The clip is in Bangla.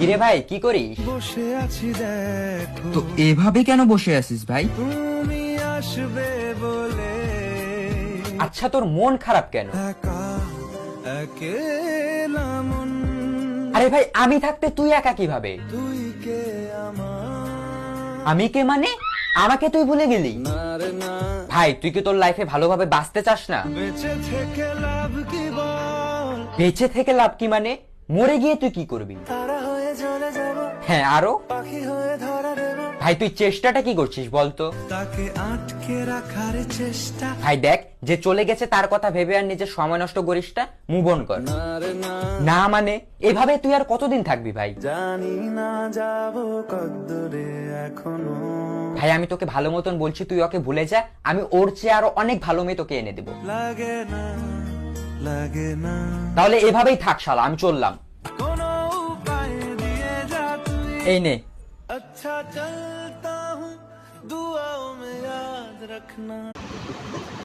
কিরে ভাই কি করিস? বসে আছি দেখো তো এভাবে কেন বসে আছিস ভাই? তুমি আসবে বলে আচ্ছা তোর মন খারাপ কেন? একা একেলা মন আরে ভাই আমি থাকতে তুই একা কিভাবে? তুই কে আমার আমি কে মানে? আমাকে তুই ভুলে গেলি? না রে না ভাই তুই কি তোর লাইফে ভালোভাবে বাঁচতে চাস না? বেঁচে থেকে লাভ কি বল বেঁচে থেকে লাভ কি মানে? মরে গিয়ে তুই কি করবি? তারা হয়ে চলে যাব হ্যাঁ আরো? পাখি হয়ে ধরা দেব ভাই তুই চেষ্টাটা কি করছিস বলতো? তাকে আটকে রাখার চেষ্টা ভাই দেখ যে চলে গেছে তার কথা ভেবে আর নিজের সময় নষ্ট করিস না, মুভ অন কর। না রে না না মানে এভাবে তুই আর কতদিন থাকবি ভাই? জানি না যাব কদ্দূরে এখনো ভাই আমি তোকে ভালো মতন বলছি তুই ওকে ভুলে যা, আমি ওর চেয়ে আরো অনেক ভালো মেয়ে তোকে এনে দেবো। লাগে না লাগে না তাহলে এভাবেই থাক শালা, আমি চললাম। কোনো উপায় দিয়ে যা তুই এই নে। अच्छा चलता हूँ दुआओं में याद रखना